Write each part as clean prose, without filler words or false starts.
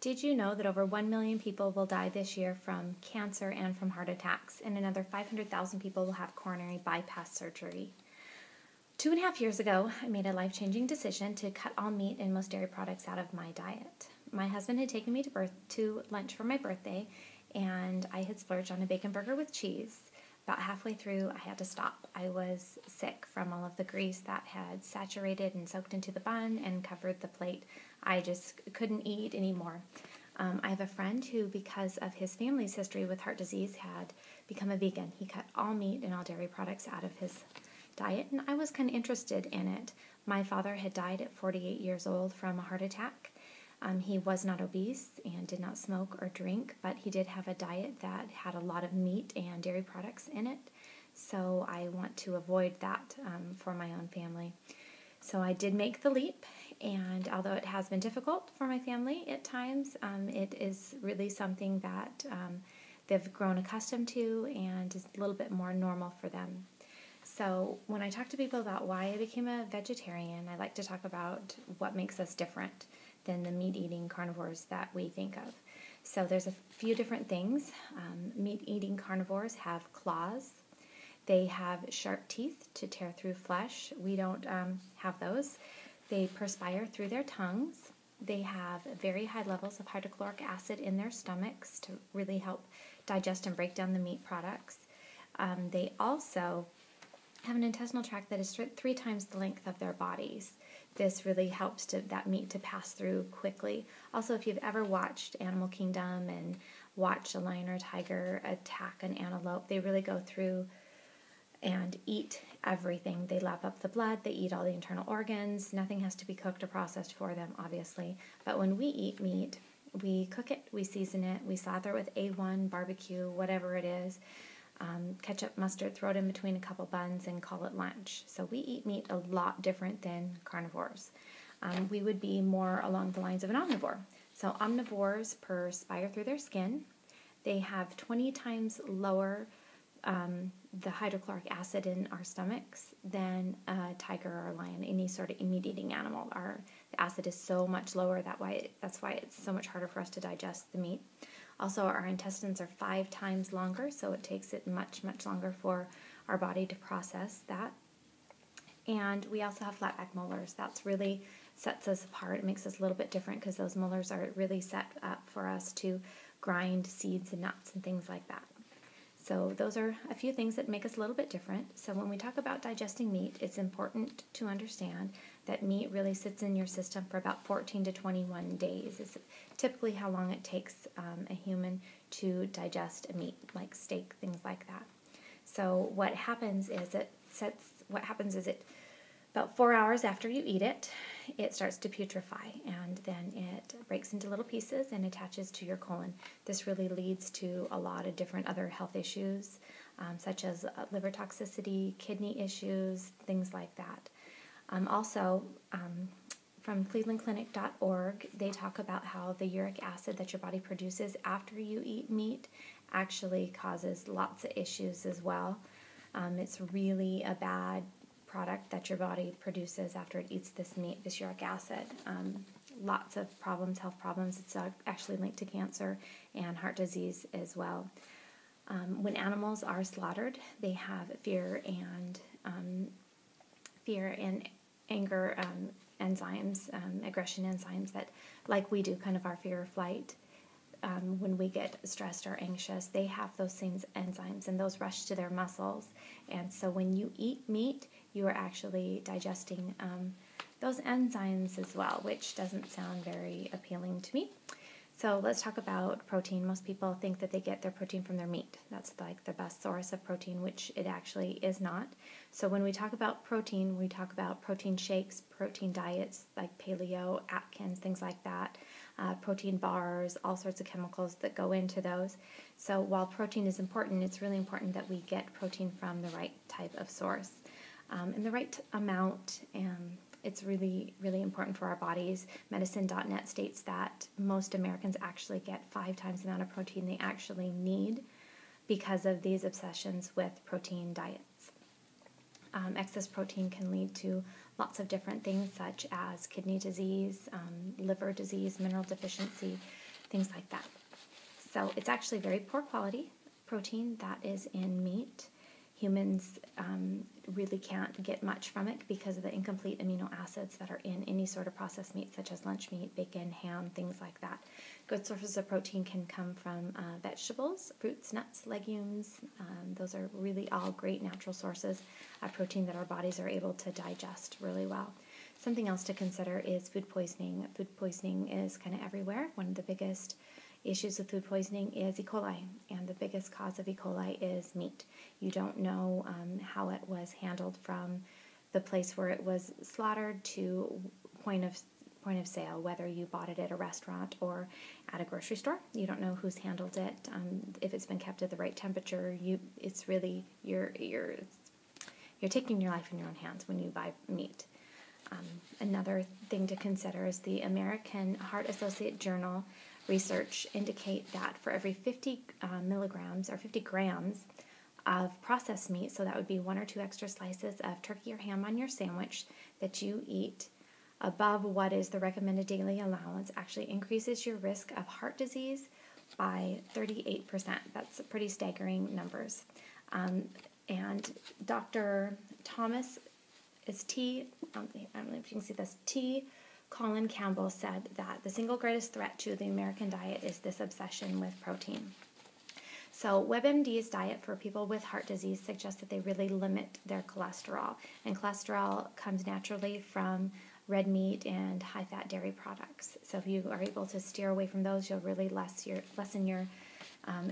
Did you know that over 1 million people will die this year from cancer and from heart attacks, and another 500,000 people will have coronary bypass surgery? 2.5 years ago, I made a life-changing decision to cut all meat and most dairy products out of my diet. My husband had taken me to lunch for my birthday, and I had splurged on a bacon burger with cheese. About halfway through, I had to stop. I was sick from all of the grease that had saturated and soaked into the bun and covered the plate. I just couldn't eat anymore. I have a friend who, because of his family's history with heart disease, had become a vegan. He cut all meat and all dairy products out of his diet, and I was kind of interested in it. My father had died at 48 years old from a heart attack. He was not obese and did not smoke or drink, but he did have a diet that had a lot of meat and dairy products in it. So I want to avoid that for my own family. So I did make the leap, and although it has been difficult for my family at times, it is really something that they've grown accustomed to and is a little bit more normal for them. So when I talk to people about why I became a vegetarian, I like to talk about what makes us different than the meat-eating carnivores that we think of. So there's a few different things. Meat-eating carnivores have claws. They have sharp teeth to tear through flesh. We don't have those. They perspire through their tongues. They have very high levels of hydrochloric acid in their stomachs to really help digest and break down the meat products. They also have an intestinal tract that is 3 times the length of their bodies. This really helps that meat to pass through quickly. Also, if you've ever watched Animal Kingdom and watched a lion or a tiger attack an antelope, they really go through and eat everything. They lap up the blood, they eat all the internal organs. Nothing has to be cooked or processed for them, obviously. But when we eat meat, we cook it, we season it, we slather it with A1, barbecue, whatever it is. Ketchup, mustard, throw it in between a couple buns and call it lunch. So we eat meat a lot different than carnivores. We would be more along the lines of an omnivore. So omnivores perspire through their skin. They have 20 times lower the hydrochloric acid in our stomachs than a tiger or a lion, any sort of meat-eating animal. The acid is so much lower, that's why it's so much harder for us to digest the meat. Also, our intestines are 5 times longer, so it takes it much, much longer for our body to process that. And we also have flat back molars. That's really sets us apart. It makes us a little bit different because those molars are really set up for us to grind seeds and nuts and things like that. So those are a few things that make us a little bit different. So when we talk about digesting meat, it's important to understand that meat really sits in your system for about 14 to 21 days. It's typically how long it takes a human to digest a meat, like steak, things like that. So what happens is about 4 hours after you eat it, it starts to putrefy, and then it breaks into little pieces and attaches to your colon. This really leads to a lot of different other health issues, such as liver toxicity, kidney issues, things like that. Also, from clevelandclinic.org, they talk about how the uric acid that your body produces after you eat meat actually causes lots of issues as well. It's really a bad product that your body produces after it eats this meat, this uric acid. Lots of problems, health problems. It's actually linked to cancer and heart disease as well. When animals are slaughtered, they have fear and anger enzymes, aggression enzymes that, like we do, kind of our fear or flight. When we get stressed or anxious, they have those same enzymes, and those rush to their muscles. And so when you eat meat, you are actually digesting those enzymes as well, which doesn't sound very appealing to me. So let's talk about protein. Most people think that they get their protein from their meat. That's like the best source of protein, which it actually is not. So when we talk about protein, we talk about protein shakes, protein diets like paleo, Atkins, things like that, protein bars, all sorts of chemicals that go into those. So while protein is important, it's really important that we get protein from the right type of source and the right amount. It's really, really important for our bodies. Medicine.net states that most Americans actually get 5 times the amount of protein they actually need because of these obsessions with protein diets. Excess protein can lead to lots of different things such as kidney disease, liver disease, mineral deficiency. things like that. So it's actually very poor quality protein that is in meat. Humans really can't get much from it because of the incomplete amino acids that are in any sort of processed meat, such as lunch meat, bacon, ham, things like that. Good sources of protein can come from vegetables, fruits, nuts, legumes. Those are really all great natural sources of protein that our bodies are able to digest really well. Something else to consider is food poisoning. Food poisoning is kind of everywhere. One of the biggest issues with food poisoning is E. coli, and the biggest cause of E. coli is meat. You don't know how it was handled from the place where it was slaughtered to point of sale, whether you bought it at a restaurant or at a grocery store. You don't know who's handled it. If it's been kept at the right temperature, it's really you're taking your life in your own hands when you buy meat. Another thing to consider is the American Heart Associate Journal research indicate that for every 50 milligrams or 50 grams of processed meat, so that would be 1 or 2 extra slices of turkey or ham on your sandwich that you eat above what is the recommended daily allowance, actually increases your risk of heart disease by 38%. That's pretty staggering numbers. And Dr. Thomas is I don't know if you can see this, Colin Campbell said that the single greatest threat to the American diet is this obsession with protein. So WebMD's diet for people with heart disease suggests that they really limit their cholesterol. And cholesterol comes naturally from red meat and high-fat dairy products. So if you are able to steer away from those, you'll really lessen your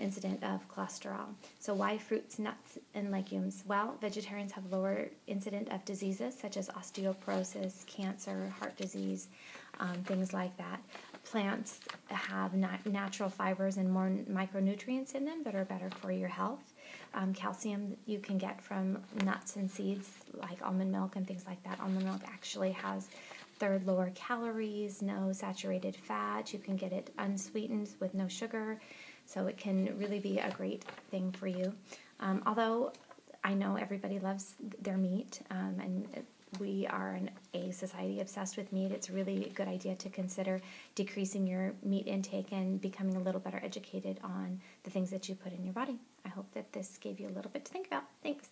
incident of cholesterol. So why fruits, nuts, and legumes? Well, vegetarians have lower incident of diseases such as osteoporosis, cancer, heart disease, things like that. Plants have natural fibers and more micronutrients in them that are better for your health. Calcium you can get from nuts and seeds like almond milk and things like that. Almond milk actually has third lower calories, no saturated fat. You can get it unsweetened with no sugar. So it can really be a great thing for you. Although I know everybody loves their meat, and we are a society obsessed with meat, it's really a good idea to consider decreasing your meat intake and becoming a little better educated on the things that you put in your body. I hope that this gave you a little bit to think about. Thanks.